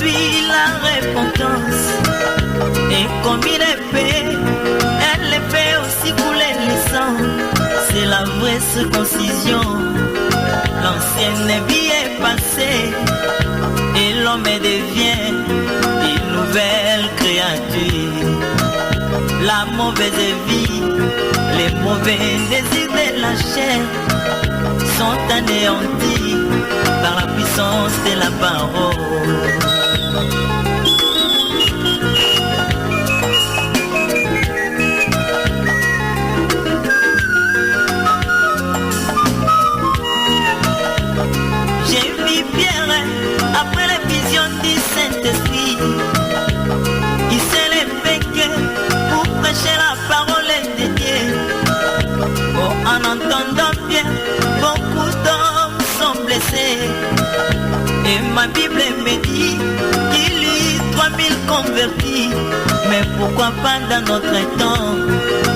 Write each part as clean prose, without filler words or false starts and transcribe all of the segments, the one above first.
puis la repentance. Et comme il est paix, elle les fait aussi couler le sang. C'est la vraie circoncision. L'ancienne vie est passée et l'homme devient une nouvelle créature. La mauvaise vie, les mauvais désirs de la chair sont anéantis par la puissance de la parole. J'ai vu Pierre après la vision du Saint-Esprit. Il s'est levé pour prêcher la parole de Dieu. Oh, en entendant bien, beaucoup d'hommes sont blessés. Et ma Bible me dit qu'il y a 3000 convertis. Mais pourquoi pas dans notre temps?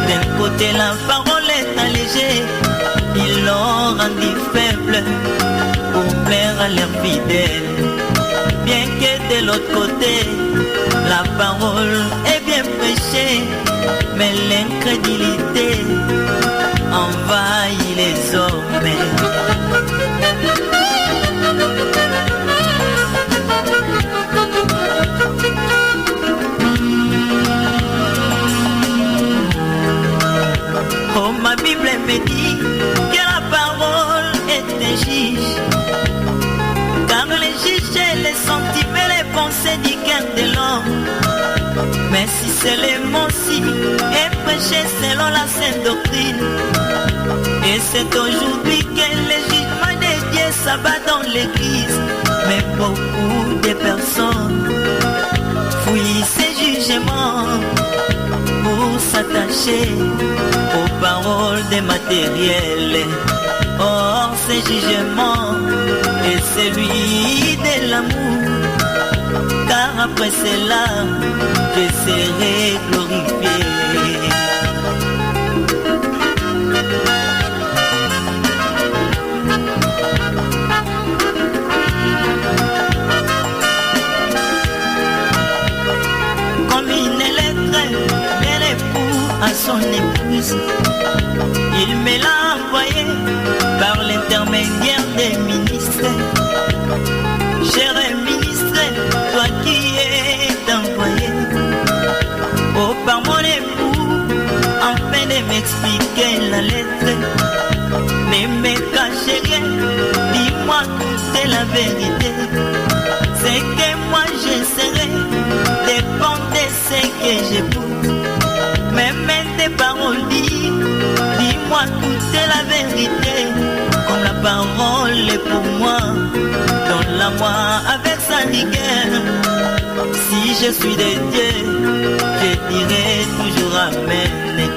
D'un côté la parole est allégée, ils l'ont rendu faible pour plaire à leurs fidèles. Bien que de l'autre côté, la parole est bien prêchée, mais l'incrédulité envahit les hommes. Oh, ma Bible me dit que la parole est un juge, car les juges les sentiments, les pensées du cœur de l'homme. Mais si c'est le mot si est prêché selon la sainte doctrine, et c'est aujourd'hui que le jugement de Dieu s'abat dans l'église. Mais beaucoup de personnes fuient ces jugements pour s'attacher aux paroles des matériels. Or, ce jugement est celui de l'amour, car après cela, je serai glorifié. Comme une lettre d'un époux à son épouse, il me l'a envoyé par l'intermédiaire des ministres. Cher ministre, toi qui es envoyé par mon époux, afin de m'expliquer la lettre. Ne me cache rien, dis-moi toute la vérité. C'est que moi j'essaierai de compter ce que j'écoute. Même tes paroles dis-moi toute la vérité. Comme la parole est pour moi, donne-la-moi avec sa rigueur. Si je suis de Dieu, je dirai toujours Amen.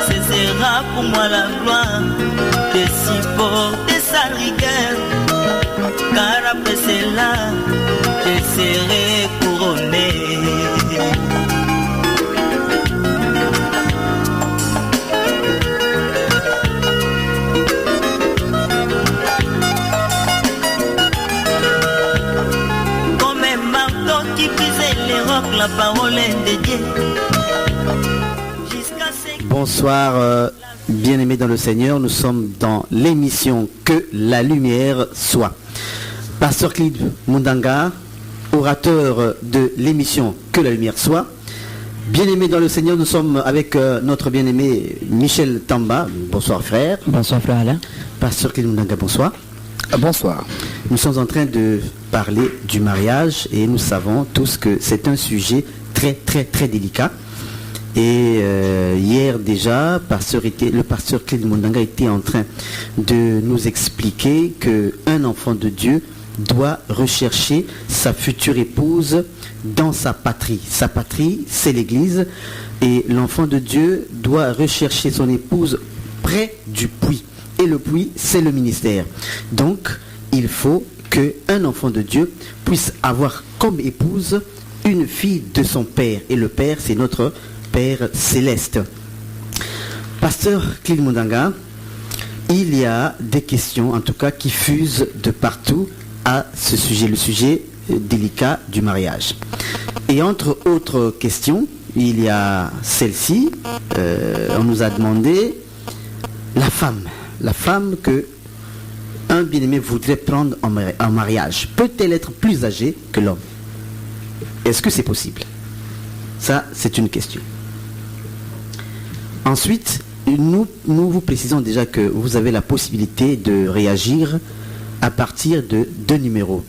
Ce sera pour moi la gloire de supporter sa rigueur, car après cela, je serai couronné. La parole de Dieu. Bonsoir, bien-aimés dans le Seigneur. Nous sommes dans l'émission Que la lumière soit. Pasteur Clid Mundanga, orateur de l'émission Que la lumière soit. Bien-aimés dans le Seigneur, nous sommes avec notre bien-aimé Michel Tamba. Bonsoir frère. Bonsoir frère Alain. Pasteur Clid Mundanga, bonsoir. Bonsoir. Nous sommes en train de parler du mariage et nous savons tous que c'est un sujet très très très délicat. Et hier déjà, le pasteur Clid Mundanga était en train de nous expliquer qu'un enfant de Dieu doit rechercher sa future épouse dans sa patrie. Sa patrie, c'est l'Église. Et l'enfant de Dieu doit rechercher son épouse près du puits. Et le puits, c'est le ministère. Donc, il faut qu'un enfant de Dieu puisse avoir comme épouse une fille de son Père. Et le Père, c'est notre Père céleste. Pasteur Clid Mundanga, il y a des questions, en tout cas, qui fusent de partout à ce sujet. Le sujet délicats du mariage. Et entre autres questions, il y a celle-ci. On nous a demandé la femme que un bien-aimé voudrait prendre en mariage. Peut-elle être plus âgée que l'homme? Est-ce que c'est possible? Ça, c'est une question. Ensuite, nous vous précisons déjà que vous avez la possibilité de réagir à partir de 2 numéros.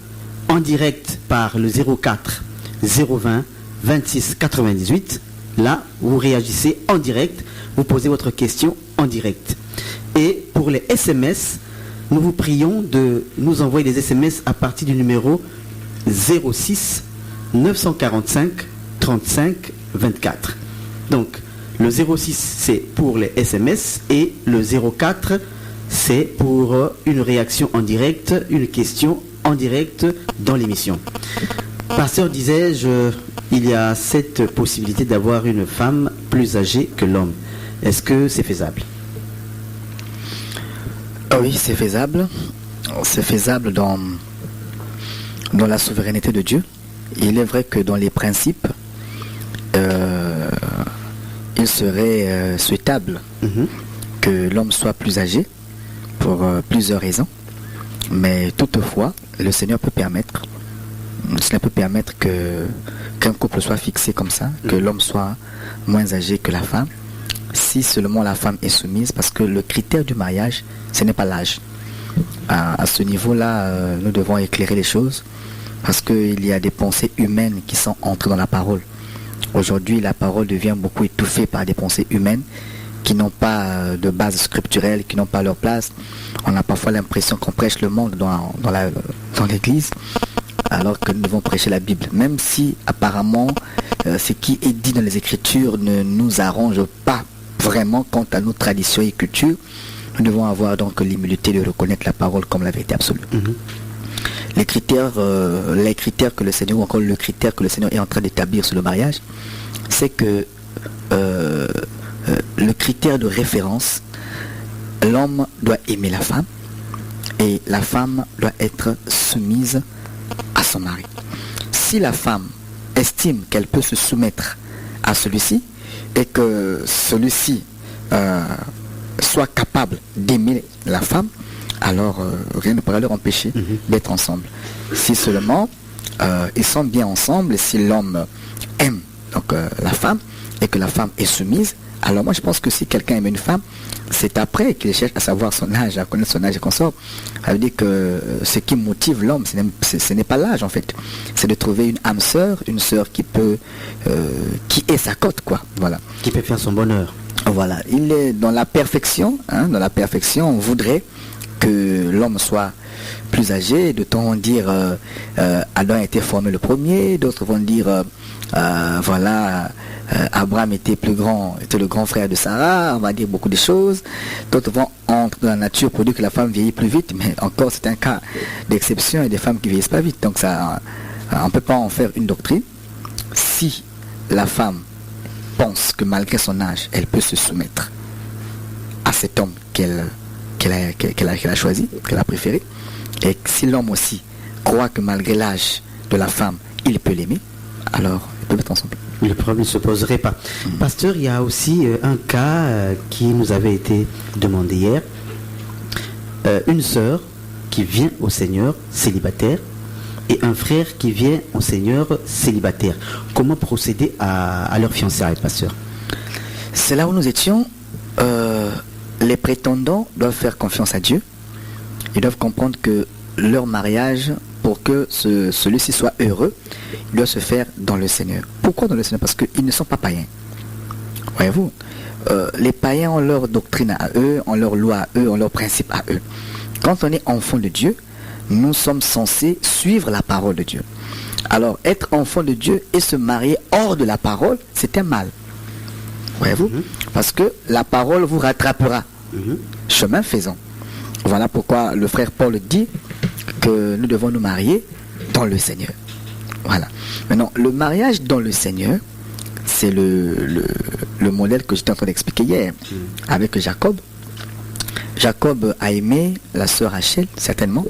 En direct par le 04 020 26 98. Là, vous réagissez en direct, vous posez votre question en direct. Et pour les SMS, nous vous prions de nous envoyer des SMS à partir du numéro 06 945 35 24. Donc, le 06, c'est pour les SMS et le 04, c'est pour une réaction en direct, une question en direct dans l'émission. Pasteur, disais-je, il y a cette possibilité d'avoir une femme plus âgée que l'homme. Est-ce que c'est faisable? Oui, c'est faisable. C'est faisable dans la souveraineté de Dieu. Il est vrai que dans les principes, il serait souhaitable que l'homme soit plus âgé pour plusieurs raisons. Mais toutefois, le Seigneur peut permettre qu'un couple soit fixé comme ça, que l'homme soit moins âgé que la femme, si seulement la femme est soumise, parce que le critère du mariage, ce n'est pas l'âge. À ce niveau-là, nous devons éclairer les choses, parce qu'il y a des pensées humaines qui sont entrées dans la parole. Aujourd'hui, la parole devient beaucoup étouffée par des pensées humaines qui n'ont pas de base scripturelle, qui n'ont pas leur place. On a parfois l'impression qu'on prêche le monde dans l'église, alors que nous devons prêcher la Bible. Même si apparemment ce qui est dit dans les Écritures ne nous arrange pas vraiment quant à nos traditions et cultures, nous devons avoir donc l'humilité de reconnaître la parole comme la vérité absolue. Les critères que le Seigneur, ou encore le critère que le Seigneur est en train d'établir sur le mariage, c'est que le critère de référence, l'homme doit aimer la femme et la femme doit être soumise à son mari. Si la femme estime qu'elle peut se soumettre à celui-ci et que celui-ci soit capable d'aimer la femme, alors rien ne pourra leur empêcher d'être ensemble. Si seulement ils sont bien ensemble, et si l'homme aime donc la femme et que la femme est soumise, alors moi je pense que si quelqu'un aime une femme, c'est après qu'il cherche à savoir son âge, à connaître son âge et consort. Ça veut dire que ce qui motive l'homme, ce n'est pas l'âge en fait. C'est de trouver une âme sœur, une sœur qui peut, qui est sa cote quoi. Voilà. Qui peut faire son bonheur. Voilà. Il est dans la perfection. Dans la perfection, on voudrait que l'homme soit plus âgé. D'autres vont dire Adam a été formé le premier. D'autres vont dire Abraham était le grand frère de Sarah, on va dire beaucoup de choses. D'autres vont entrer dans la nature pour dire que la femme vieillit plus vite, mais encore c'est un cas d'exception et des femmes qui vieillissent pas vite. Donc ça, on ne peut pas en faire une doctrine. Si la femme pense que malgré son âge, elle peut se soumettre à cet homme qu'elle a choisi, qu'elle a préféré, et si l'homme aussi croit que malgré l'âge de la femme, il peut l'aimer, alors ils peuvent être ensemble. Le problème ne se poserait pas. Pasteur, il y a aussi un cas qui nous avait été demandé hier. Une sœur qui vient au Seigneur célibataire et un frère qui vient au Seigneur célibataire. Comment procéder à leur fiançailles, pasteur? C'est là où nous étions. Les prétendants doivent faire confiance à Dieu. Ils doivent comprendre que leur mariage, pour que celui-ci soit heureux, il doit se faire dans le Seigneur. Pourquoi dans le Seigneur? Parce qu'ils ne sont pas païens. Voyez-vous, les païens ont leur doctrine à eux, ont leur loi à eux, ont leurs principes à eux. Quand on est enfant de Dieu, nous sommes censés suivre la parole de Dieu. Alors, être enfant de Dieu et se marier hors de la parole, c'est un mal. Voyez-vous, parce que la parole vous rattrapera. Chemin faisant. Voilà pourquoi le frère Paul dit que nous devons nous marier dans le Seigneur. Voilà. Maintenant, le mariage dans le Seigneur, c'est le modèle que j'étais en train d'expliquer hier avec Jacob. Jacob a aimé la sœur Rachel, certainement.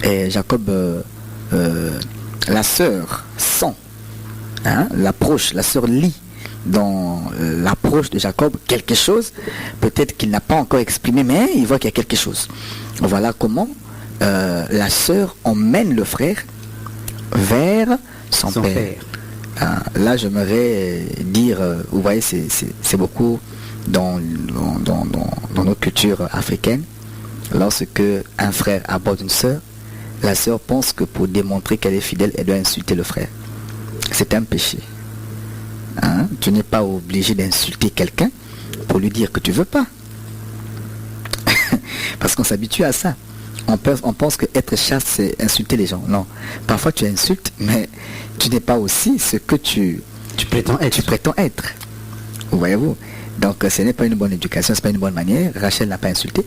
Et Jacob la sœur sent, l'approche, la sœur lit dans l'approche de Jacob quelque chose, peut-être qu'il n'a pas encore exprimé, mais il voit qu'il y a quelque chose. Voilà comment la sœur emmène le frère vers son père. Là, j'aimerais dire, vous voyez, c'est beaucoup dans notre culture africaine. Lorsque un frère aborde une sœur, la sœur pense que pour démontrer qu'elle est fidèle, elle doit insulter le frère. C'est un péché. Tu n'es pas obligé d'insulter quelqu'un pour lui dire que tu veux pas. Parce qu'on s'habitue à ça. On pense que être chaste, c'est insulter les gens. Non. Parfois tu insultes, mais tu n'es pas aussi ce que tu prétends être. Voyez-vous. Donc ce n'est pas une bonne éducation, ce n'est pas une bonne manière. Rachel n'a pas insulté.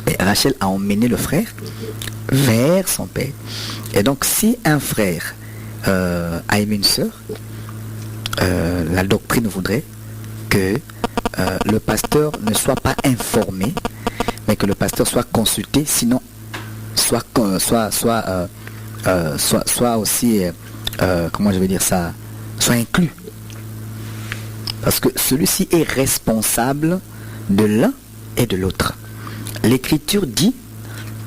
Mais Rachel a emmené le frère vers son père. Et donc si un frère a aimé une sœur, la doctrine voudrait que le pasteur ne soit pas informé, mais que le pasteur soit consulté, sinon soit aussi, comment je vais dire ça, soit inclus. Parce que celui-ci est responsable de l'un et de l'autre. L'Écriture dit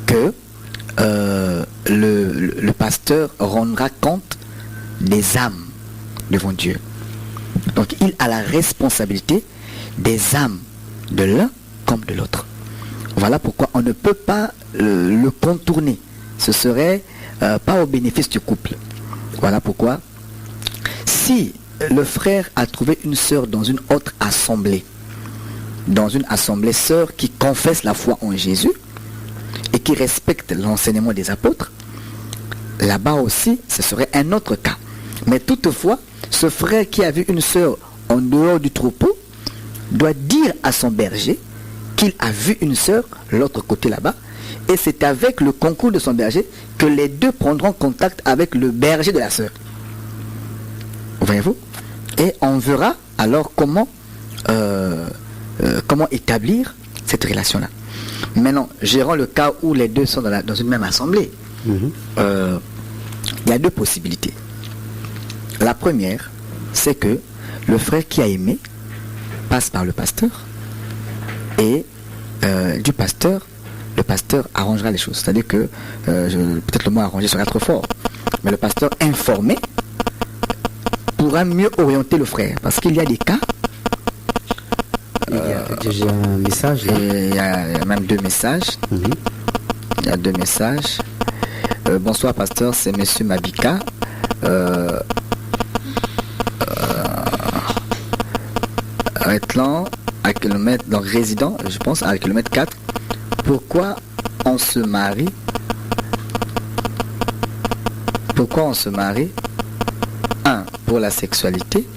que le pasteur rendra compte des âmes devant Dieu. Donc il a la responsabilité des âmes de l'un comme de l'autre. Voilà pourquoi on ne peut pas le contourner. Ce serait pas au bénéfice du couple. Voilà pourquoi si le frère a trouvé une sœur dans une autre assemblée, sœur qui confesse la foi en Jésus et qui respecte l'enseignement des apôtres, là-bas aussi ce serait un autre cas. Mais toutefois, ce frère qui a vu une sœur en dehors du troupeau doit dire à son berger qu'il a vu une sœur l'autre côté là-bas, et c'est avec le concours de son berger que les deux prendront contact avec le berger de la sœur. Voyez-vous? Et on verra alors comment établir cette relation-là. Maintenant, gérons le cas où les deux sont dans une même assemblée. Il y a deux possibilités. La première, c'est que le frère qui a aimé passe par le pasteur et du pasteur, le pasteur arrangera les choses. C'est-à-dire que, peut-être le mot arranger sera trop fort, mais le pasteur informé pourra mieux orienter le frère. Parce qu'il y a des cas. J'ai un message. Il y a même deux messages. Il y a deux messages. Bonsoir pasteur, c'est monsieur Mabika. Retlan, à kilomètre, donc résident, je pense, à kilomètre 4. Pourquoi on se marie? Pourquoi on se marie? 1. Pour la sexualité.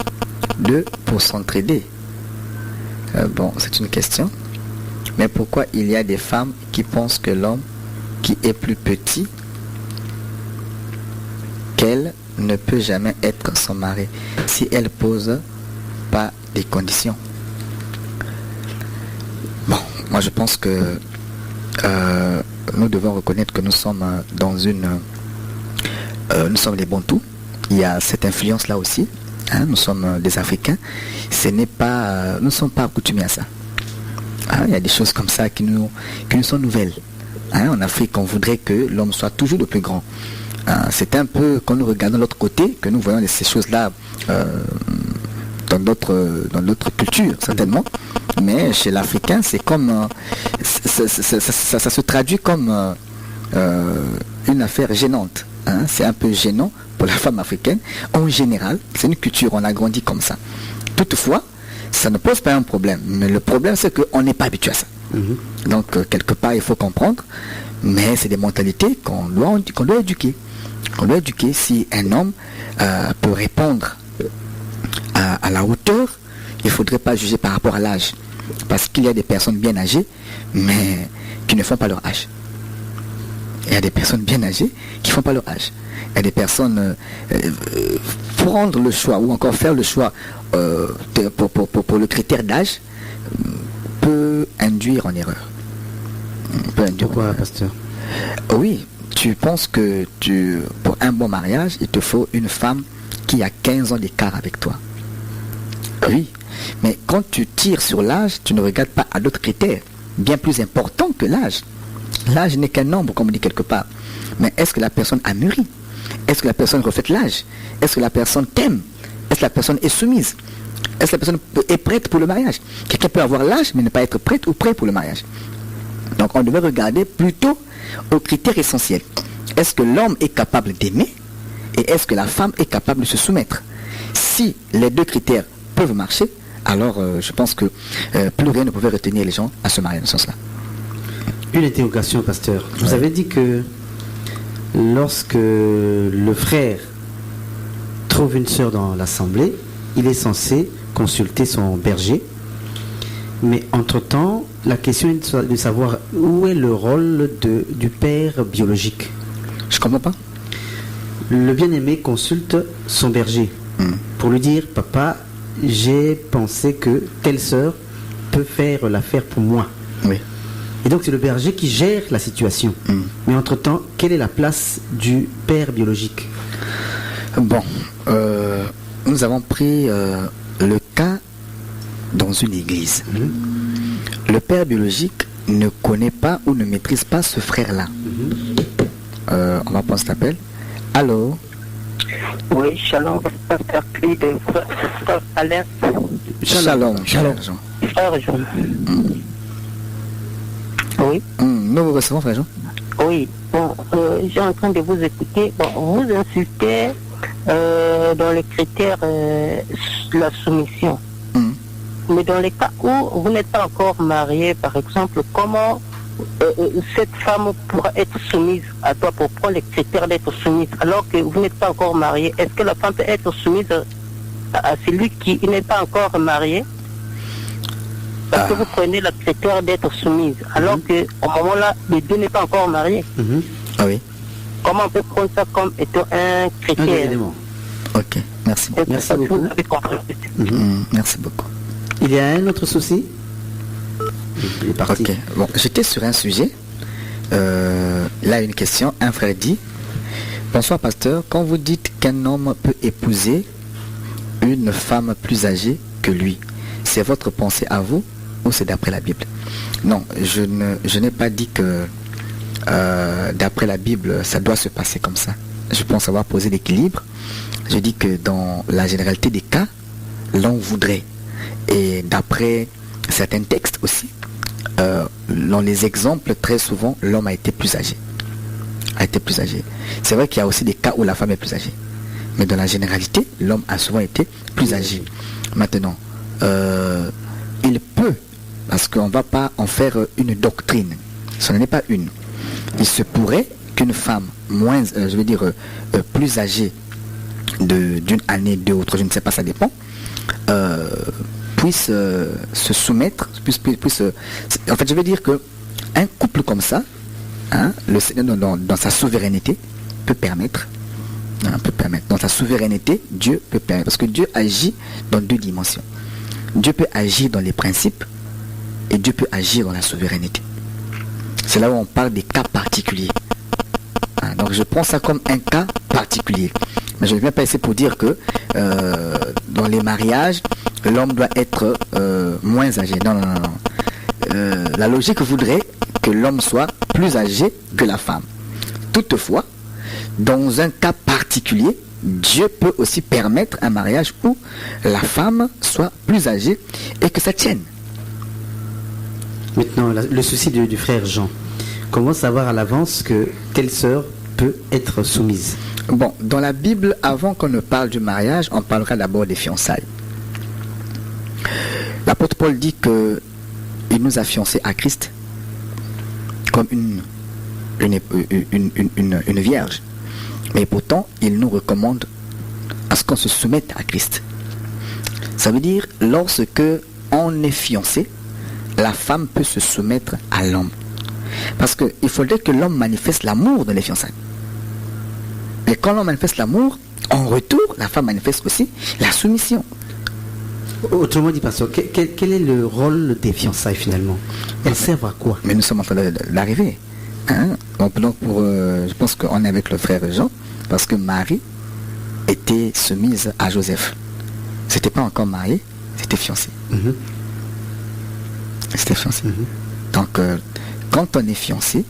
2. Pour s'entraider. Bon, c'est une question. Mais pourquoi il y a des femmes qui pensent que l'homme qui est plus petit qu'elle ne peut jamais être son mari si elle pose pas des conditions? Bon, moi je pense que nous devons reconnaître que nous sommes nous sommes les Bantous. Il y a cette influence là aussi. Nous sommes des Africains. Nous ne sommes pas accoutumés à ça. Il y a des choses comme ça qui nous sont nouvelles. En Afrique, on voudrait que l'homme soit toujours le plus grand. C'est un peu quand nous regardons de l'autre côté que nous voyons ces choses-là dans d'autres cultures, certainement. Mais chez l'Africain, c'est comme ça se traduit comme une affaire gênante. C'est un peu gênant pour la femme africaine. En général, c'est une culture, on a grandi comme ça. Toutefois, ça ne pose pas un problème. Mais le problème, c'est qu'on n'est pas habitué à ça. Donc, quelque part, il faut comprendre. Mais c'est des mentalités qu'on doit éduquer. On doit éduquer. Si un homme peut répondre à la hauteur, il ne faudrait pas juger par rapport à l'âge. Parce qu'il y a des personnes bien âgées, mais qui ne font pas leur âge. Il y a des personnes bien âgées qui ne font pas leur âge. Il y a des personnes prendre le choix ou encore faire le choix pour le critère d'âge peut induire en erreur. Pourquoi, pasteur? Oui, tu penses que pour un bon mariage, il te faut une femme qui a 15 ans d'écart avec toi. Oui, mais quand tu tires sur l'âge, tu ne regardes pas à d'autres critères, bien plus importants que l'âge. L'âge n'est qu'un nombre, comme on dit quelque part. Mais est-ce que la personne a mûri? Est-ce que la personne reflète l'âge? Est-ce que la personne t'aime? Est-ce que la personne est soumise? Est-ce que la personne est prête pour le mariage? Quelqu'un peut avoir l'âge, mais ne pas être prête ou prêt pour le mariage. Donc on devait regarder plutôt aux critères essentiels. Est-ce que l'homme est capable d'aimer? Et est-ce que la femme est capable de se soumettre? Si les deux critères peuvent marcher, alors je pense que plus rien ne pouvait retenir les gens à se marier dans ce sens-là. Une interrogation, pasteur. Vous avez dit que lorsque le frère trouve une sœur dans l'assemblée, il est censé consulter son berger. Mais entre-temps, la question est de savoir où est le rôle du père biologique. Je comprends pas. Le bien-aimé consulte son berger pour lui dire, papa, j'ai pensé que telle sœur peut faire l'affaire pour moi. Oui. Et donc c'est le berger qui gère la situation. Mais entre-temps, quelle est la place du père biologique? Bon, nous avons pris le cas dans une église. Le père biologique ne connaît pas ou ne maîtrise pas ce frère-là. On va prendre cet appel. Allô? Oui, shalom, pasteur Clé de Frère Alain. Shalom. Shalom. Frère Jean. Oui. Nous vous recevons, frère Jean. Oui. Bon, j'ai en train de vous écouter. Bon, vous insistez dans les critères de la soumission. Mais dans les cas où vous n'êtes pas encore marié, par exemple, comment cette femme pourra être soumise à toi pour prendre les critères d'être soumise alors que vous n'êtes pas encore marié? Est-ce que la femme peut être soumise à celui qui n'est pas encore marié? Parce que vous prenez le critère d'être soumise alors qu'au moment-là, le deux n'est pas encore marié. Ah oui. Comment on peut prendre ça comme étant un critère? Ok, merci. Merci beaucoup. Merci beaucoup. Il y a un autre souci? Il est parti. Ok, bon, j'étais sur un sujet. Là, une question. Un frère dit: bonsoir, pasteur. Quand vous dites qu'un homme peut épouser une femme plus âgée que lui, c'est votre pensée à vous ou c'est d'après la Bible? Non, je n'ai pas dit que d'après la Bible, ça doit se passer comme ça. Je pense avoir posé l'équilibre. Je dis que dans la généralité des cas, l'on voudrait. Et d'après certains textes aussi, dans les exemples, très souvent, l'homme a été plus âgé. C'est vrai qu'il y a aussi des cas où la femme est plus âgée. Mais dans la généralité, l'homme a souvent été plus âgé. Maintenant, il peut, parce qu'on ne va pas en faire une doctrine. Ce n'est pas une. Il se pourrait qu'une femme plus âgée d'une année, deux ou trois, je ne sais pas, ça dépend, puisse se soumettre, en fait, je veux dire que un couple comme ça, le Seigneur dans sa souveraineté peut permettre, dans sa souveraineté, Dieu peut permettre, parce que Dieu agit dans deux dimensions. Dieu peut agir dans les principes et Dieu peut agir dans la souveraineté. C'est là où on parle des cas particuliers. Donc je prends ça comme un cas particulier. Mais je ne viens pas essayer pour dire que dans les mariages, l'homme doit être moins âgé. Non. La logique voudrait que l'homme soit plus âgé que la femme. Toutefois, dans un cas particulier, Dieu peut aussi permettre un mariage où la femme soit plus âgée et que ça tienne. Maintenant, le souci du frère Jean. Comment savoir à l'avance que telle sœur peut être soumise? Bon, dans la Bible, avant qu'on ne parle du mariage, on parlera d'abord des fiançailles. L'apôtre Paul dit qu'il nous a fiancés à Christ comme une vierge. Mais pourtant, il nous recommande à ce qu'on se soumette à Christ. Ça veut dire, lorsque on est fiancé, la femme peut se soumettre à l'homme. Parce qu'il faudrait que l'homme manifeste l'amour dans les fiançailles. Et quand l'homme manifeste l'amour, en retour, la femme manifeste aussi la soumission. Autrement dit, pasteur, quel est le rôle des fiançailles finalement? Elles servent à quoi? Mais nous sommes en train d'arriver. Hein? Donc je pense qu'on est avec le frère Jean, parce que Marie était soumise à Joseph. C'était pas encore marié, c'était fiancé. C'était fiancé. Donc, quand on est fiancé,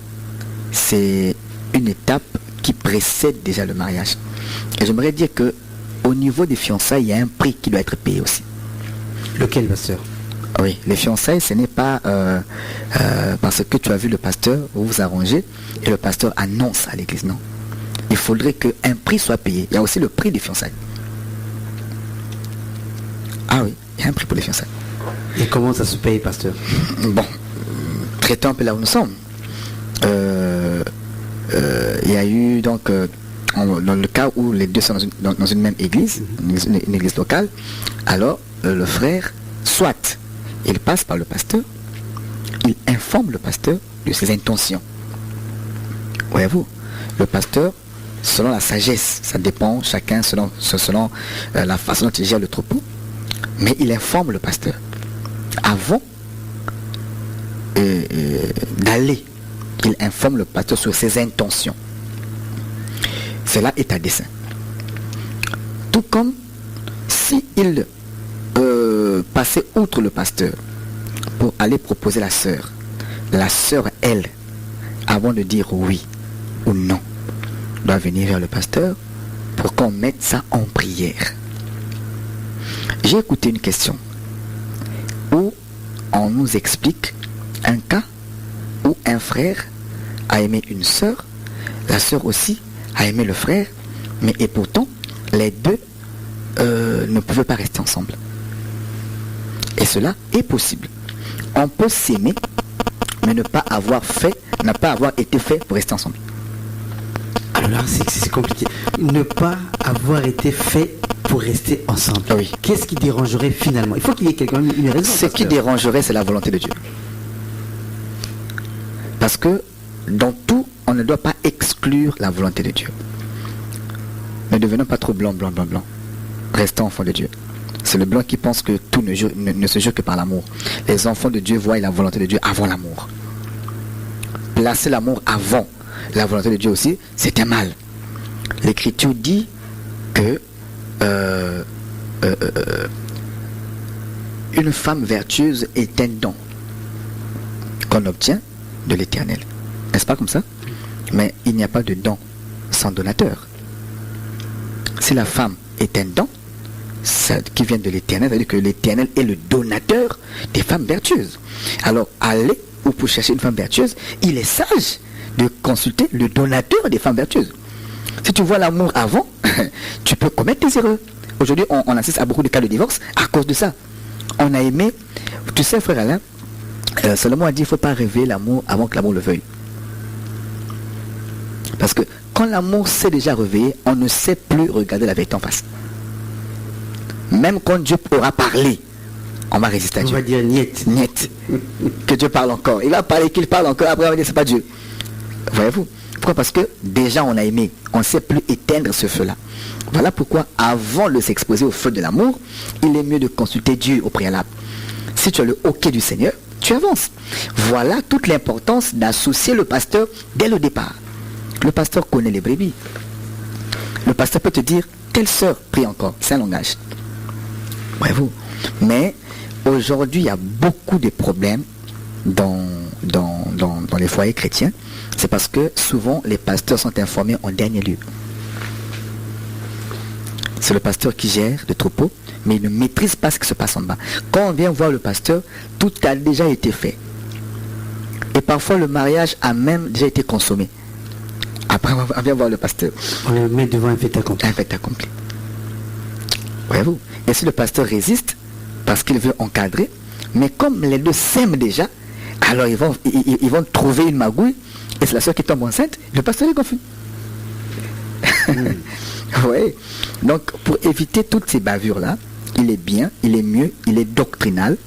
c'est une étape qui précède déjà le mariage. Et j'aimerais dire que au niveau des fiançailles, il y a un prix qui doit être payé aussi. Lequel, pasteur? Oui, les fiançailles, ce n'est pas parce que tu as vu le pasteur, vous vous arrangez, et le pasteur annonce à l'église, non. Il faudrait qu'un prix soit payé. Il y a aussi le prix des fiançailles. Ah oui, il y a un prix pour les fiançailles. Et comment ça se paye, pasteur? Bon, traitons un peu là où nous sommes. Il y a eu donc, dans le cas où les deux sont dans une même église, une église locale, alors le frère, soit il passe par le pasteur, il informe le pasteur de ses intentions. Voyez-vous, le pasteur, selon la sagesse, ça dépend chacun selon la façon dont il gère le troupeau, mais il informe le pasteur avant d'aller. Il informe le pasteur sur ses intentions. Cela est à dessein. Tout comme si il passait outre le pasteur pour aller proposer la sœur, elle, avant de dire oui ou non, doit venir vers le pasteur pour qu'on mette ça en prière. J'ai écouté une question où on nous explique un cas où un frère a aimé une sœur, la sœur aussi a aimé le frère, mais et pourtant les deux ne pouvaient pas rester ensemble. Et cela est possible. On peut s'aimer, mais n'a pas avoir été fait pour rester ensemble. Alors là, c'est compliqué. Ne pas avoir été fait pour rester ensemble. Oui. Qu'est-ce qui dérangerait finalement? Il faut qu'il y ait quelqu'un, une raison. Ce qui dérangerait, c'est la volonté de Dieu. Parce que dans tout, on ne doit pas exclure la volonté de Dieu. Ne devenons pas trop blanc. Restons enfants de Dieu. C'est le blanc qui pense que tout ne se jure que par l'amour. Les enfants de Dieu voient la volonté de Dieu avant l'amour. Placer l'amour avant la volonté de Dieu aussi, c'est un mal. L'Écriture dit que une femme vertueuse est un don qu'on obtient de l'Éternel. N'est-ce pas comme ça? Mais il n'y a pas de don sans donateur. Si la femme est un don qui vient de l'Éternel, c'est-à-dire que l'Éternel est le donateur des femmes vertueuses. Alors, allez ou pour chercher une femme vertueuse, il est sage de consulter le donateur des femmes vertueuses. Si tu vois l'amour avant, tu peux commettre des erreurs. Aujourd'hui, on assiste à beaucoup de cas de divorce à cause de ça. On a aimé, tu sais, frère Alain, Salomon a dit qu'il ne faut pas rêver l'amour avant que l'amour le veuille. Parce que quand l'amour s'est déjà réveillé, on ne sait plus regarder la vérité en face. Même quand Dieu aura parlé, on va résister à Dieu. On va dire niet. Niet. Que Dieu parle encore. Il va parler, qu'il parle encore, après on va dire c'est pas Dieu. Voyez-vous? Pourquoi? Parce que déjà on a aimé. On ne sait plus éteindre ce feu-là. Voilà pourquoi avant de s'exposer au feu de l'amour, il est mieux de consulter Dieu au préalable. Si tu as le OK du Seigneur, tu avances. Voilà toute l'importance d'associer le pasteur dès le départ. Le pasteur connaît les brebis. Le pasteur peut te dire, telle sœur, prie encore. C'est un langage. Voyez-vous? Mais aujourd'hui, il y a beaucoup de problèmes dans les foyers chrétiens. C'est parce que souvent, les pasteurs sont informés en dernier lieu. C'est le pasteur qui gère le troupeau, mais il ne maîtrise pas ce qui se passe en bas. Quand on vient voir le pasteur, tout a déjà été fait. Et parfois, le mariage a même déjà été consommé. Après, on vient voir le pasteur. On le met devant un fait accompli. Un fait accompli. Voyez-vous? Et si le pasteur résiste, parce qu'il veut encadrer, mais comme les deux s'aiment déjà, alors ils vont trouver une magouille, et c'est la soeur qui tombe enceinte, le pasteur est confus. Oui. Donc, pour éviter toutes ces bavures-là, il est bien, il est mieux, il est doctrinal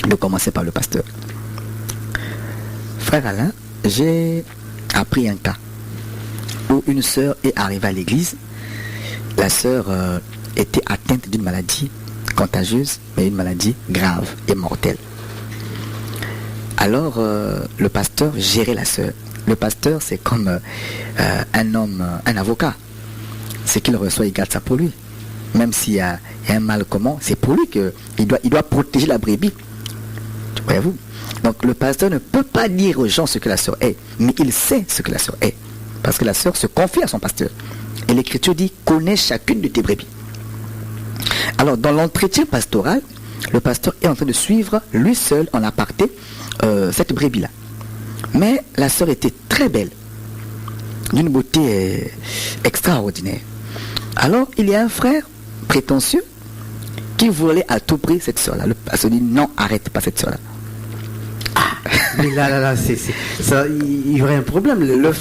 de commencer par le pasteur. Frère Alain, j'ai appris un cas où une sœur est arrivée à l'église. La sœur était atteinte d'une maladie contagieuse, mais une maladie grave et mortelle. Alors, le pasteur gérait la sœur. Le pasteur, c'est comme un homme, un avocat. Ce qu'il reçoit, il garde ça pour lui. Même s'il y a un mal commun, c'est pour lui qu'il doit protéger la brebis. Voyez-vous? Donc le pasteur ne peut pas dire aux gens ce que la sœur est, mais il sait ce que la sœur est. Parce que la sœur se confie à son pasteur. Et l'Écriture dit, connais chacune de tes brebis. Alors dans l'entretien pastoral, le pasteur est en train de suivre, lui seul, en aparté, cette brebis-là. Mais la sœur était très belle, d'une beauté extraordinaire. Alors il y a un frère prétentieux qui voulait à tout prix cette sœur-là. Le pasteur dit, non, arrête pas cette sœur-là. Mais là, ça, il y aurait un problème. Le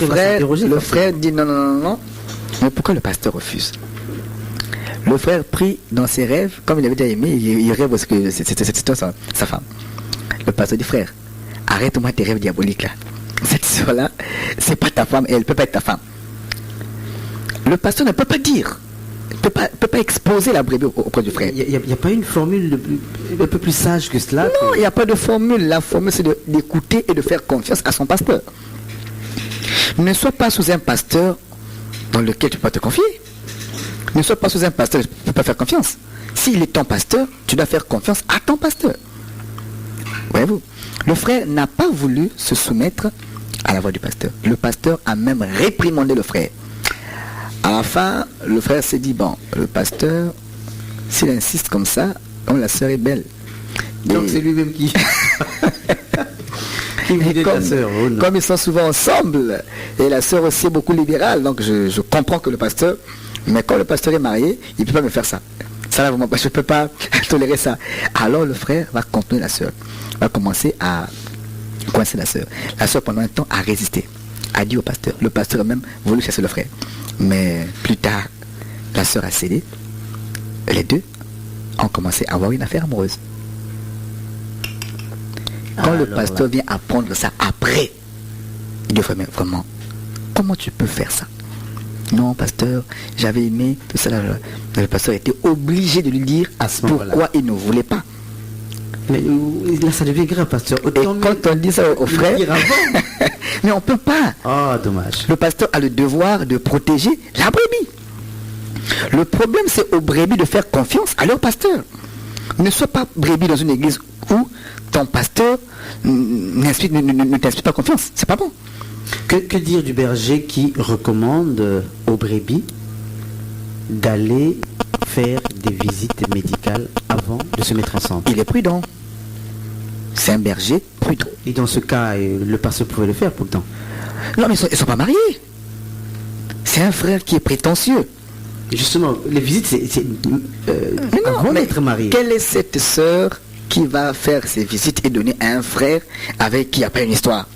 frère dit non. Mais pourquoi le pasteur refuse? Le frère prie dans ses rêves, comme il avait déjà aimé, il rêve parce que c'était sa femme. Le pasteur dit, frère, arrête-moi tes rêves diaboliques là. Cette soeur-là, c'est pas ta femme et elle ne peut pas être ta femme. Le pasteur ne peut pas dire, ne peut pas exposer la brebis auprès du frère. Il n'y a pas une formule un peu plus sage que cela? Non, il n'y a pas de formule. La formule, c'est d'écouter et de faire confiance à son pasteur. Ne sois pas sous un pasteur dans lequel tu peux te confier. Ne sois pas sous un pasteur, tu ne peux pas faire confiance. S'il est ton pasteur, tu dois faire confiance à ton pasteur. Voyez-vous, le frère n'a pas voulu se soumettre à la voix du pasteur. Le pasteur a même réprimandé le frère. À la fin, le frère s'est dit, bon, le pasteur, s'il insiste comme ça, comme la sœur est belle. Donc c'est lui-même qui... Comme ils sont souvent ensemble, et la sœur aussi est beaucoup libérale, donc je comprends que le pasteur, mais quand le pasteur est marié, il ne peut pas me faire ça. Ça, vraiment, je ne peux pas tolérer ça. Alors le frère va contenir la sœur, va commencer à coincer la sœur. La sœur, pendant un temps, a résisté, a dit au pasteur. Le pasteur a même voulu chasser le frère. Mais plus tard, la sœur a cédé. Les deux ont commencé à avoir une affaire amoureuse. Quand le pasteur vient apprendre ça après, il dit vraiment, comment tu peux faire ça? Non, pasteur, j'avais aimé tout ça. Le pasteur était obligé de lui dire pourquoi il ne voulait pas. Mais là, ça devient grave, pasteur. Et quand on dit ça au frère, mais on ne peut pas. Oh, dommage. Le pasteur a le devoir de protéger la brebis. Le problème, c'est aux brebis de faire confiance à leur pasteur. Ne sois pas brebis dans une église où ton pasteur ne t'inspire pas confiance. C'est pas bon. Que dire du berger qui recommande aux brebis d'aller faire des visites médicales avant de se mettre ensemble? Il est prudent. C'est un berger prudent. Et dans ce cas, le pasteur pouvait le faire pourtant. Non, mais ils ne sont pas mariés. C'est un frère qui est prétentieux. Et justement, les visites, c'est avant d'être marié. Quelle est cette sœur qui va faire ses visites et donner à un frère avec qui il n'y a pas une histoire?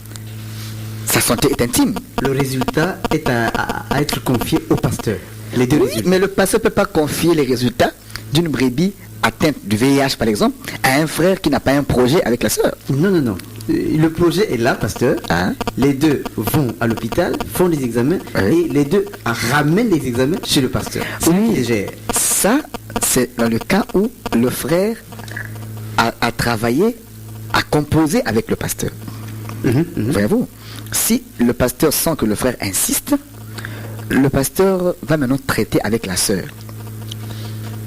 Sa santé est intime. Le résultat est à être confié au pasteur. Les deux résultats. Mais le pasteur ne peut pas confier les résultats d'une brebis atteinte du VIH, par exemple, à un frère qui n'a pas un projet avec la sœur. Non. Le projet est là, pasteur. Hein? Les deux vont à l'hôpital, font des examens, et les deux ramènent les examens chez le pasteur. Ça, c'est dans le cas où le frère a travaillé, a composé avec le pasteur. Voyez-vous, si le pasteur sent que le frère insiste, le pasteur va maintenant traiter avec la sœur.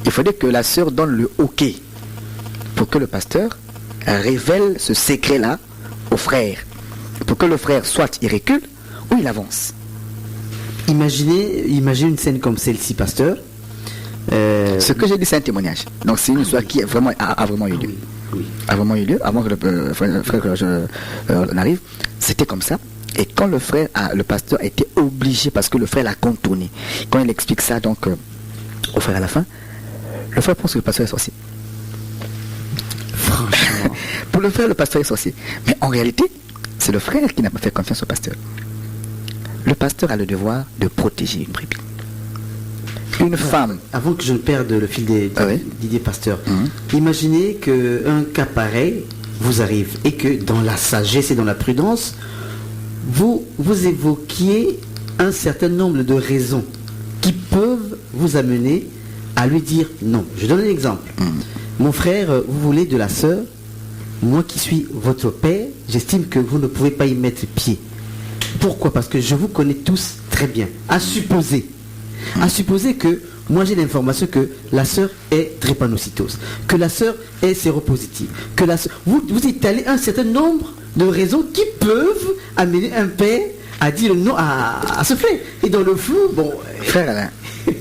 Il faudrait que la sœur donne le OK pour que le pasteur révèle ce secret-là au frère. Pour que le frère soit il recule ou il avance. Imaginez une scène comme celle-ci, pasteur. Ce que j'ai dit, c'est un témoignage. Donc c'est une histoire qui a vraiment eu lieu. Oui. A vraiment eu lieu, avant que le frère on arrive. C'était comme ça. Et quand le pasteur a été obligé, parce que le frère l'a contourné, quand il explique ça donc au frère à la fin, le frère pense que le pasteur est sorcier. Franchement. Pour le frère, le pasteur est sorcier. Mais en réalité, c'est le frère qui n'a pas fait confiance au pasteur. Le pasteur a le devoir de protéger une brebis. Une femme. Avant que je ne perde le fil d'idées, pasteur, imaginez qu'un cas pareil vous arrive et que dans la sagesse et dans la prudence, vous évoquiez un certain nombre de raisons qui peuvent vous amener à lui dire non. Je donne un exemple. Mon frère, vous voulez de la sœur, moi qui suis votre père, j'estime que vous ne pouvez pas y mettre pied. Pourquoi? Parce que je vous connais tous très bien. À supposer que moi j'ai l'information que la sœur est drépanocytose, que la sœur est séropositive, que la sœur... Vous étalez un certain nombre de raisons qui peuvent amener un père à dire non à ce fait. Et dans le flou, bon... Frère Alain,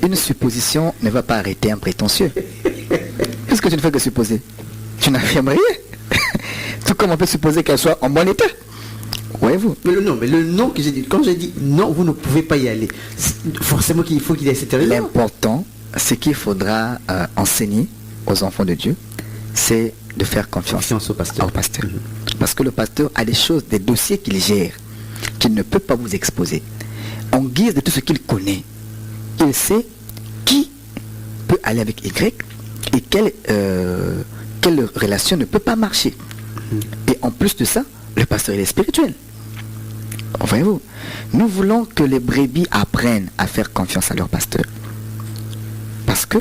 une supposition ne va pas arrêter un prétentieux. Puisque tu ne fais que supposer. Tu n'affirmes rien. Tout comme on peut supposer qu'elle soit en bon état. Voyez-vous. Mais le non que j'ai dit, quand j'ai dit non, vous ne pouvez pas y aller, forcément qu'il faut qu'il y ait cette raison. L'important, ce qu'il faudra enseigner aux enfants de Dieu, c'est de faire confiance au pasteur. Parce que le pasteur a des choses, des dossiers qu'il gère, qu'il ne peut pas vous exposer. En guise de tout ce qu'il connaît, il sait qui peut aller avec Y et quelle relation ne peut pas marcher. Et en plus de ça, le pasteur il est spirituel. Voyez-vous, nous voulons que les brebis apprennent à faire confiance à leur pasteur. Parce que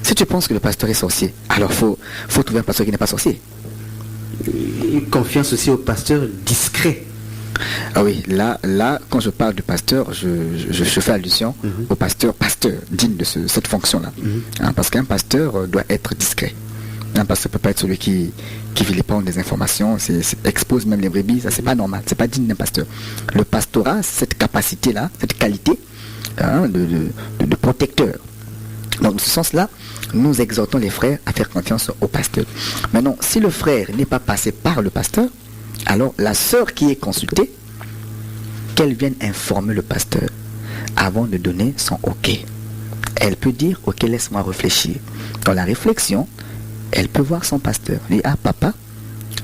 si tu penses que le pasteur est sorcier, alors faut trouver un pasteur qui n'est pas sorcier. Une confiance aussi au pasteur discret. Ah oui, là, quand je parle du pasteur, je fais allusion au pasteur digne de cette fonction-là. Parce qu'un pasteur doit être discret. Un pasteur ne peut pas être celui qui vilipende des informations, expose même les brebis, ça c'est pas normal, c'est pas digne d'un pasteur. Le pastorat, cette capacité-là, cette qualité de protecteur. Donc, dans ce sens-là, nous exhortons les frères à faire confiance au pasteur. Maintenant, si le frère n'est pas passé par le pasteur, alors la sœur qui est consultée, qu'elle vienne informer le pasteur avant de donner son OK. Elle peut dire OK, laisse-moi réfléchir. Dans la réflexion, elle peut voir son pasteur. Elle dit, ah papa,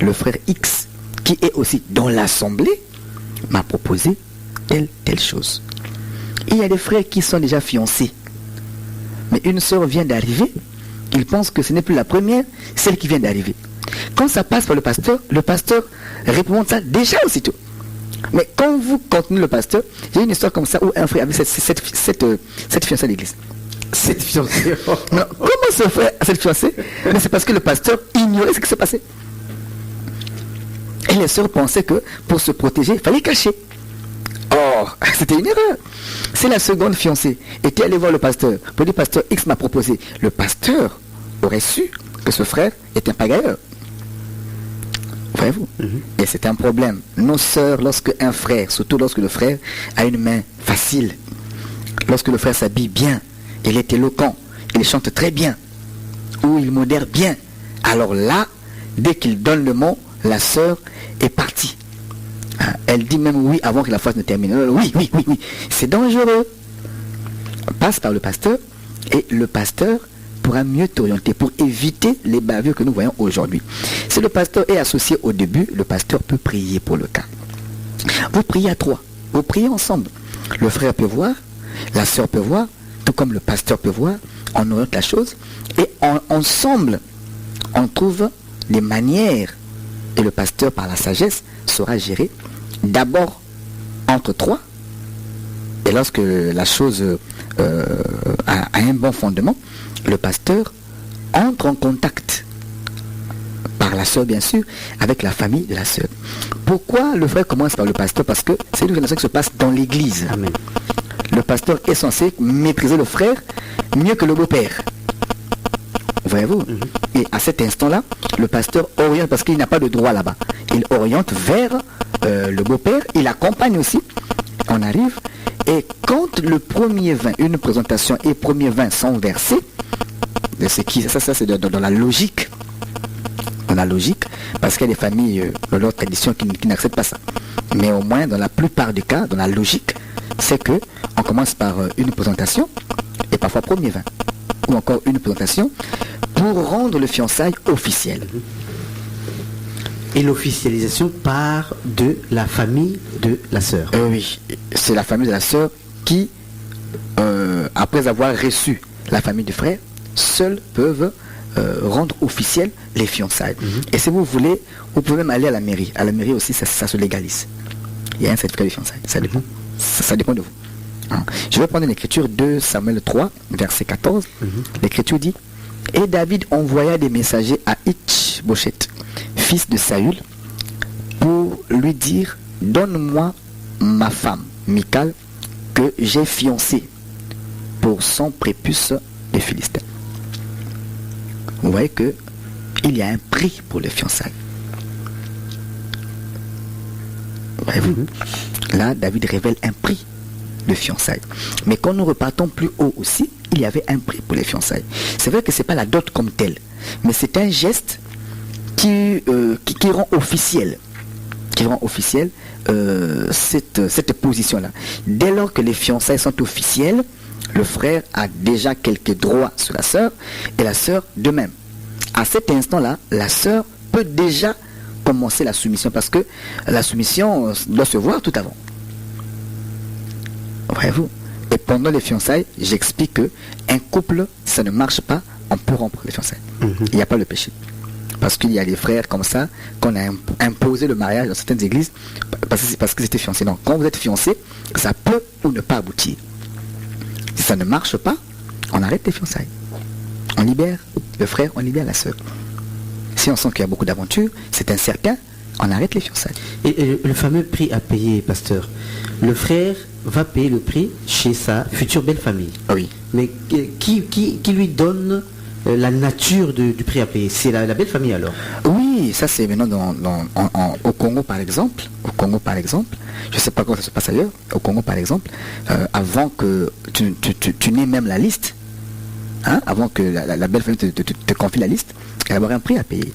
le frère X, qui est aussi dans l'assemblée, m'a proposé telle chose. Il y a des frères qui sont déjà fiancés. Mais une sœur vient d'arriver, il pense que ce n'est plus la première, celle qui vient d'arriver. Quand ça passe par le pasteur répond ça déjà aussitôt. Mais quand vous continuez le pasteur, j'ai une histoire comme ça où un frère avait cette fiancée à l'église. Cette fiancée. Non, comment ce frère a cette fiancée? Mais c'est parce que le pasteur ignorait ce qui s'est passé. Et les sœurs pensaient que pour se protéger, il fallait cacher. Or, c'était une erreur. Si la seconde fiancée était allée voir le pasteur pour dire pasteur X m'a proposé, le pasteur aurait su que ce frère est un pagailleur. Voyez-vous? Et c'est un problème. Nos sœurs, lorsque un frère, surtout lorsque le frère a une main facile, lorsque le frère s'habille bien, il est éloquent, il chante très bien, ou il modère bien, alors là, dès qu'il donne le mot, la sœur est partie. Elle dit même oui avant que la phrase ne termine. Oui. C'est dangereux. Passe par le pasteur et le pasteur pourra mieux t'orienter pour éviter les bavures que nous voyons aujourd'hui. Si le pasteur est associé au début, le pasteur peut prier pour le cas. Vous priez à trois. Vous priez ensemble. Le frère peut voir, la sœur peut voir, tout comme le pasteur peut voir. On oriente la chose et ensemble, on trouve des manières et le pasteur, par la sagesse, saura gérer d'abord entre trois. Et lorsque la chose a un bon fondement, le pasteur entre en contact, par la sœur bien sûr, avec la famille de la sœur. Pourquoi le frère commence par le pasteur? Parce que c'est une relation qui se passe dans l'église. Amen. Le pasteur est censé maîtriser le frère mieux que le beau-père. Voyez-vous? Et à cet instant-là, le pasteur oriente, parce qu'il n'a pas de droit là-bas. Il oriente vers le beau-père, il accompagne aussi. On arrive, et quand le premier vin, une présentation et premier vin sont versés, ça c'est dans la logique. Dans la logique, parce qu'il y a des familles de leur tradition qui n'acceptent pas ça. Mais au moins, dans la plupart des cas, dans la logique, c'est que on commence par une présentation, et parfois premier vin. Ou encore une présentation, pour rendre le fiançailles officiel. Et l'officialisation part de la famille de la sœur. Oui, c'est la famille de la sœur qui, après avoir reçu la famille du frère, seuls peuvent rendre officiel les fiançailles. Et si vous voulez, vous pouvez même aller à la mairie. À la mairie aussi, ça se légalise. Il y a un certificat de fiançailles. Ça dépend. Ça dépend de vous. Je vais prendre l'écriture de Samuel 3, verset 14. L'écriture dit: et David envoya des messagers à Ish-Bosheth, fils de Saül, pour lui dire donne-moi ma femme, Michal, que j'ai fiancée pour son prépuce des Philistins. Vous voyez que il y a un prix pour les fiançailles. Voyez-vous? Là, David révèle un prix de fiançailles. Mais quand nous repartons plus haut aussi, il y avait un prix pour les fiançailles. C'est vrai que ce n'est pas la dot comme telle, mais c'est un geste qui rend officiel, cette position-là. Dès lors que les fiançailles sont officielles, le frère a déjà quelques droits sur la sœur et la sœur de même. À cet instant-là, la sœur peut déjà commencer la soumission parce que la soumission doit se voir tout avant. Voyez-vous? Et pendant les fiançailles, j'explique que un couple, ça ne marche pas, on peut rompre les fiançailles. Il n'y a pas le péché. Parce qu'il y a des frères comme ça qu'on a imposé le mariage dans certaines églises parce qu'ils étaient fiancés. Donc quand vous êtes fiancés, ça peut ou ne pas aboutir. Si ça ne marche pas, on arrête les fiançailles. On libère le frère, on libère la sœur. Si on sent qu'il y a beaucoup d'aventures, c'est incertain, on arrête les fiançailles. Et le fameux prix à payer, pasteur, le frère va payer le prix chez sa future belle famille. Oui. Mais qui lui donne la nature du prix à payer? C'est la belle famille alors? Oui, ça c'est maintenant au Congo par exemple. Je ne sais pas comment ça se passe ailleurs. Au Congo par exemple, avant que tu n'aies même la liste, avant que la belle famille te confie la liste, il y a d'abord un prix à payer.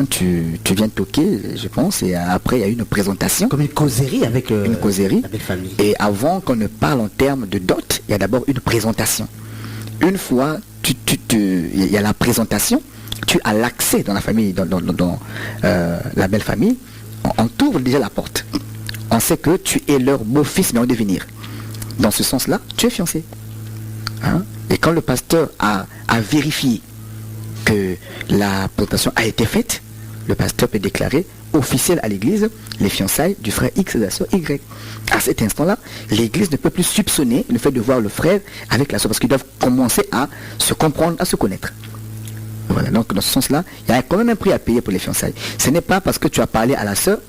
Tu viens toquer, je pense, et après il y a une présentation. Comme une causerie avec une causerie. la belle famille. Et avant qu'on ne parle en termes de dot, il y a d'abord une présentation. Une fois, il y a la présentation, tu as l'accès dans la famille, dans la belle famille, on t'ouvre déjà la porte. On sait que tu es leur beau-fils, mais en devenir. Dans ce sens-là, tu es fiancé. Et quand le pasteur a vérifié que la présentation a été faite, le pasteur peut déclarer officiel à l'église les fiançailles du frère X et de la soeur Y. À cet instant-là, l'église ne peut plus soupçonner le fait de voir le frère avec la soeur parce qu'ils doivent commencer à se comprendre, à se connaître. Voilà, donc dans ce sens-là, il y a quand même un prix à payer pour les fiançailles. Ce n'est pas parce que tu as parlé à la soeur,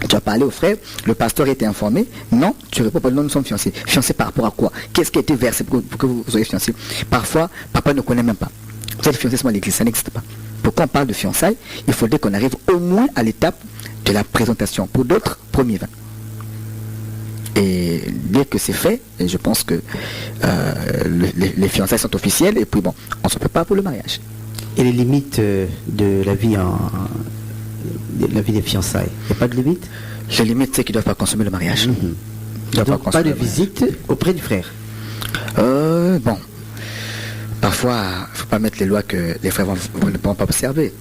tu as parlé au frère, le pasteur a été informé. Non, tu réponds pas, non, nous sommes fiancés. Fiancés par rapport à quoi? Qu'est-ce qui a été versé pour que vous soyez fiancés? Parfois, papa ne connaît même pas. Vous êtes fiancés seulement à l'église, ça n'existe pas. Pourquoi on parle de fiançailles? Il faudrait qu'on arrive au moins à l'étape de la présentation. Pour d'autres, premier vin. Et dès que c'est fait, et je pense que les fiançailles sont officielles, et puis bon, on ne se prépare pour le mariage. Et les limites de la vie des fiançailles, il n'y a pas de limite? Les limites, c'est qu'ils ne doivent pas consommer le mariage. Donc pas de visite auprès du frère? Bon. Parfois, il ne faut pas mettre les lois que les frères ne pourront pas observer.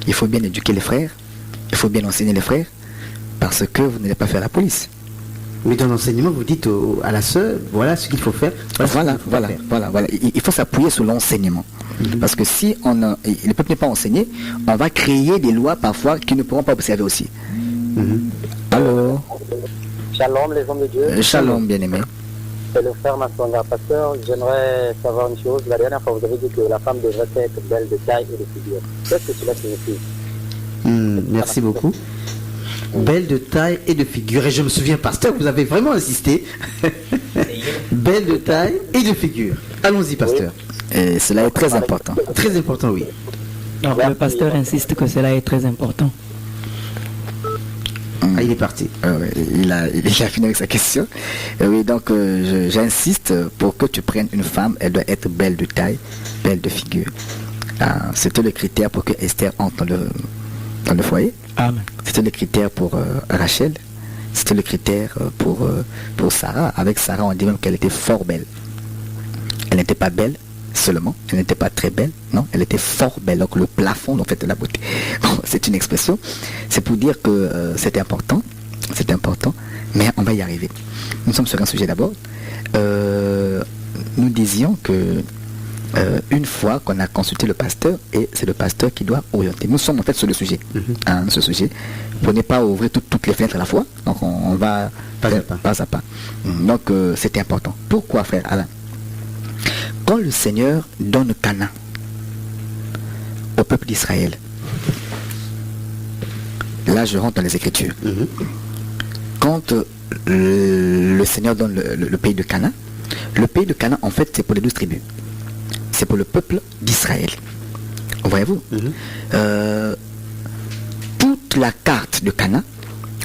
Il faut bien éduquer les frères, il faut bien enseigner les frères, parce que vous n'allez pas faire la police. Mais dans l'enseignement, vous dites à la sœur, voilà ce qu'il faut faire. Voilà. Il faut s'appuyer sur l'enseignement. Parce que si le peuple n'est pas enseigné, on va créer des lois parfois qu'ils ne pourront pas observer aussi. Alors, Shalom les hommes de Dieu. Shalom bien-aimé. C'est le frère Masonga. Pasteur, j'aimerais savoir une chose. La dernière fois, vous avez dit que la femme devrait être belle de taille et de figure. Qu'est-ce que cela signifie? Merci beaucoup. Belle de taille et de figure. Et je me souviens, pasteur, vous avez vraiment insisté. Belle de taille et de figure. Allons-y, pasteur. Et cela est très important. Très important, oui. Donc le pasteur insiste que cela est très important. Il est parti. Il a fini avec sa question. Oui, donc j'insiste pour que tu prennes une femme, elle doit être belle de taille, belle de figure. C'était le critère pour que Esther entre dans le foyer. Amen. C'était le critère pour Rachel. C'était le critère pour Sarah. Avec Sarah, on dit même qu'elle était fort belle. Elle n'était pas belle seulement, elle n'était pas très belle, non, elle était fort belle. Donc le plafond, en fait, de la beauté. Bon, c'est une expression. C'est pour dire que c'est important, mais on va y arriver. Nous sommes sur un sujet d'abord. Nous disions que une fois qu'on a consulté le pasteur, et c'est le pasteur qui doit orienter. Nous sommes en fait sur le sujet. Ce sujet. Vous n'êtes pas ouvrir toutes les fenêtres à la fois. Donc on va pas à pas. Donc c'était important. Pourquoi, frère Alain? Quand le Seigneur donne Canaan au peuple d'Israël, là je rentre dans les Écritures. quand le Seigneur donne le pays de Canaan, le pays de Canaan, en fait, c'est pour les 12 tribus. C'est pour le peuple d'Israël. Voyez-vous, toute la carte de Canaan,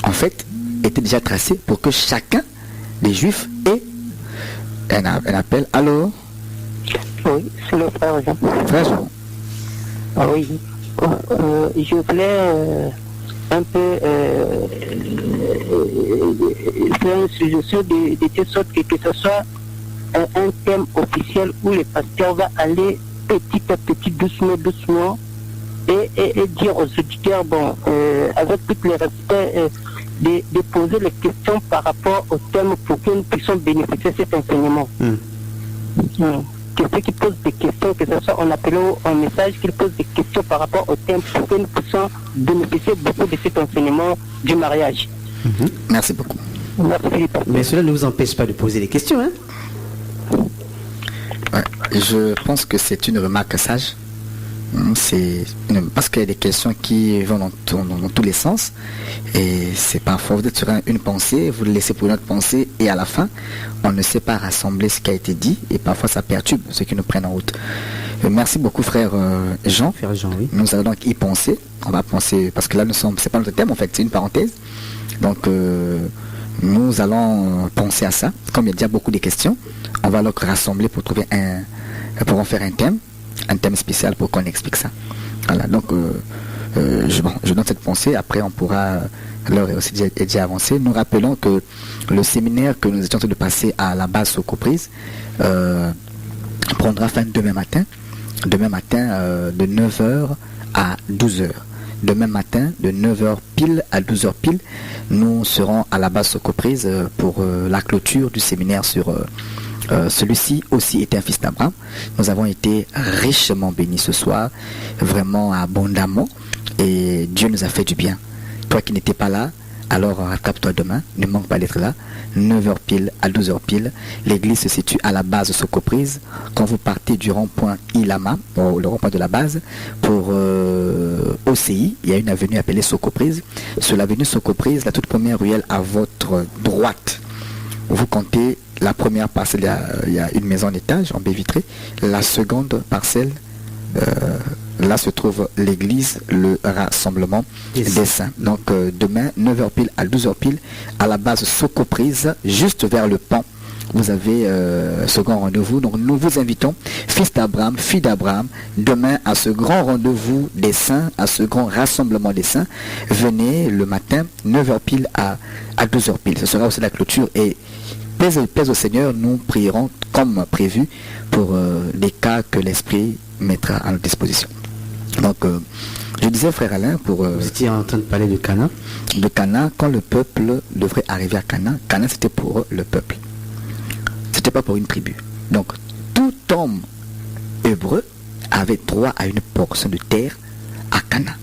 en fait, était déjà tracée pour que chacun des Juifs ait un appel. Allô? Oui, c'est le frère Jean. Frère Jean. Ah oui. Je voulais un peu faire une suggestion de telle sorte que ce soit un thème officiel où le pasteur va aller petit à petit, doucement, et dire aux auditeurs, bon, avec tout le respect, de poser les questions par rapport au thème pour que nous puissions bénéficier de cet enseignement. Que ceux qui posent des questions, que ce soit en appelant un message, qu'ils posent des questions par rapport au thème pour que nous puissions bénéficier beaucoup de cet enseignement du mariage. Merci beaucoup. Merci Philippe. Mais cela ne vous empêche pas de poser des questions, hein? Ouais, je pense que c'est une remarque sage. Parce qu'il y a des questions qui vont dans tous les sens. Et c'est parfois, vous êtes sur une pensée, vous le laissez pour une autre pensée, et à la fin, on ne sait pas rassembler ce qui a été dit, et parfois ça perturbe ceux qui nous prennent en route. Merci beaucoup, frère Jean. Frère Jean, oui. Nous allons donc y penser. On va penser, parce que là, c'est pas notre thème, en fait, c'est une parenthèse. Donc, nous allons penser à ça. Comme il y a déjà beaucoup de questions, on va donc rassembler pour trouver pour en faire un thème spécial pour qu'on explique ça. Voilà, donc je donne cette pensée, après on pourra, l'heure est aussi déjà avancée. Nous rappelons que le séminaire que nous étions en train de passer à la base Socoprise prendra fin demain matin de 9h à 12h. Demain matin, de 9h pile à 12h pile, nous serons à la base Socoprise pour la clôture du séminaire sur celui-ci aussi était un fils d'Abraham. Nous avons été richement bénis ce soir, vraiment abondamment, et Dieu nous a fait du bien. Toi qui n'étais pas là, alors rattrape-toi demain, ne manque pas d'être là. 9h pile à 12h pile, l'église se situe à la base Socoprise. Quand vous partez du rond-point Ilama, le rond-point de la base, pour OCI, il y a une avenue appelée Socoprise. Sur l'avenue Socoprise, la toute première ruelle à votre droite, vous comptez la première parcelle, il y a une maison en étage en baie vitrée. La seconde parcelle, là se trouve l'église, le rassemblement des saints. Donc demain, 9h pile à 12h pile, à la base Socoprise, juste vers le pont, vous avez ce grand rendez-vous. Donc nous vous invitons, fils d'Abraham, fille d'Abraham, demain à ce grand rendez-vous des saints, à ce grand rassemblement des saints. Venez le matin, 9h pile à 12h pile. Ce sera aussi la clôture, et plaise au Seigneur, nous prierons comme prévu pour les cas que l'Esprit mettra à notre disposition. Donc, je disais, frère Alain, Vous étiez en train de parler de Canaan. De Canaan, quand le peuple devrait arriver à Canaan, Canaan c'était pour le peuple. C'était pas pour une tribu. Donc, tout homme hébreu avait droit à une portion de terre à Canaan.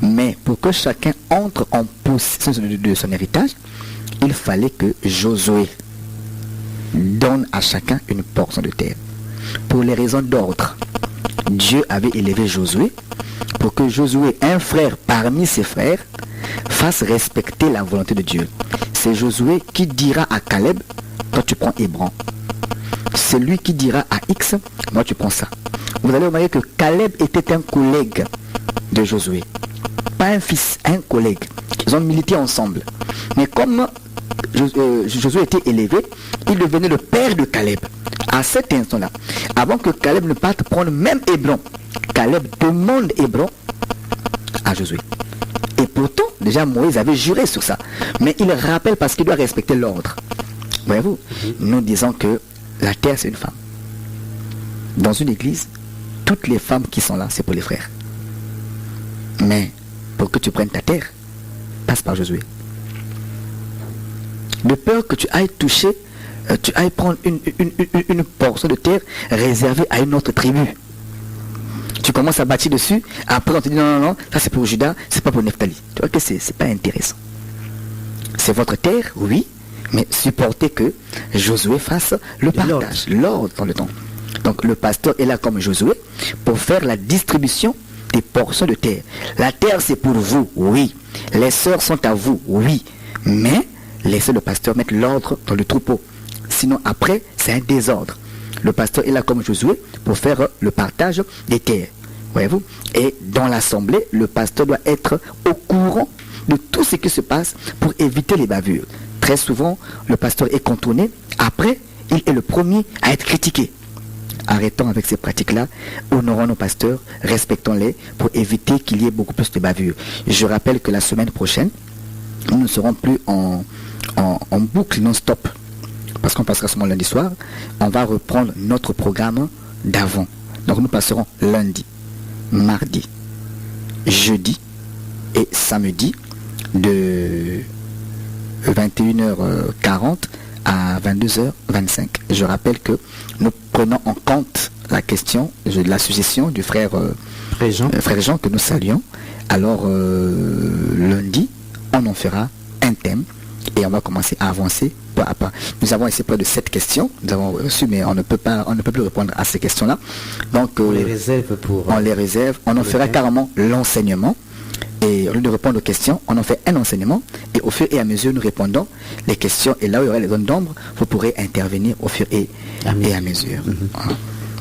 Mais pour que chacun entre en possession de son héritage, il fallait que Josué donne à chacun une portion de terre. Pour les raisons d'ordre, Dieu avait élevé Josué pour que Josué, un frère parmi ses frères, fasse respecter la volonté de Dieu. C'est Josué qui dira à Caleb, toi tu prends Hébron. C'est lui qui dira à X, moi tu prends ça. Vous allez remarquer que Caleb était un collègue de Josué. Pas un fils, un collègue. Ils ont milité ensemble. Mais comme Josué était élevé, il devenait le père de Caleb. À cet instant-là, avant que Caleb ne parte prendre même Hébron, Caleb demande Hébron à Josué. Et pourtant, déjà Moïse avait juré sur ça. Mais il rappelle parce qu'il doit respecter l'ordre. Voyez-vous, nous disons que la terre c'est une femme. Dans une église, toutes les femmes qui sont là, c'est pour les frères. Mais pour que tu prennes ta terre, passe par Josué. De peur que tu ailles toucher, tu ailles prendre une portion de terre réservée à une autre tribu. Tu commences à bâtir dessus, après on te dit non, ça c'est pour Judas, c'est pas pour Nephtali. Tu vois que c'est pas intéressant. C'est votre terre, oui, mais supportez que Josué fasse le partage, l'ordre dans le temps. Donc le pasteur est là comme Josué pour faire la distribution des portions de terre. La terre c'est pour vous, oui. Les sœurs sont à vous, oui. Mais laisser le pasteur mettre l'ordre dans le troupeau. Sinon, après, c'est un désordre. Le pasteur est là comme Josué pour faire le partage des terres. Voyez-vous? Et dans l'assemblée, le pasteur doit être au courant de tout ce qui se passe pour éviter les bavures. Très souvent, le pasteur est contourné. Après, il est le premier à être critiqué. Arrêtons avec ces pratiques-là, honorons nos pasteurs, respectons-les pour éviter qu'il y ait beaucoup plus de bavures. Je rappelle que la semaine prochaine, nous ne serons plus en boucle non-stop, parce qu'on passera seulement lundi soir. On va reprendre notre programme d'avant. Donc nous passerons lundi, mardi, jeudi et samedi de 21h40 à 22h25. Je rappelle que nous prenons en compte la question, la suggestion du frère Jean que nous saluons. Alors lundi, on en fera un thème et on va commencer à avancer pas à pas. Nous avons essayé près de 7 questions, nous avons reçu, mais on ne peut plus répondre à ces questions-là. Donc on les réserve on en fera carrément l'enseignement. Et au lieu de répondre aux questions, on en fait un enseignement. Et au fur et à mesure, nous répondons les questions. Et là où il y aura les zones d'ombre, vous pourrez intervenir au fur et à mesure. Voilà.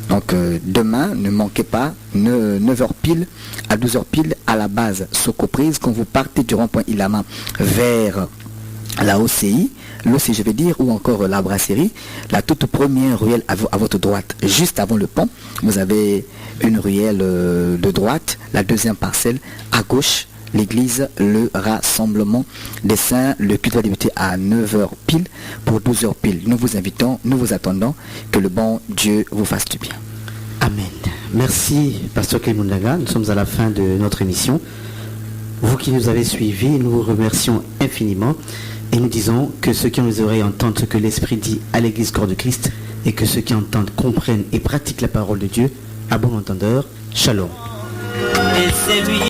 Donc demain, ne manquez pas, 9h pile à 12h pile à la base Socoprise, quand vous partez du rond-point Ilama vers la OCI, l'OCI je vais dire, ou encore la brasserie, la toute première ruelle à votre droite, juste avant le pont, vous avez une ruelle de droite, la deuxième parcelle à gauche, l'église, le rassemblement des saints. Le culte va débuter à 9h pile pour 12h pile. Nous vous invitons, nous vous attendons, que le bon Dieu vous fasse du bien. Amen. Merci, Pasteur Clémundaga. Nous sommes à la fin de notre émission. Vous qui nous avez suivis, nous vous remercions infiniment. Et nous disons que ceux qui ont les oreilles entendent ce que l'Esprit dit à l'Église Corps de Christ, et que ceux qui entendent comprennent et pratiquent la parole de Dieu. À bon entendeur, shalom. Et c'est lui.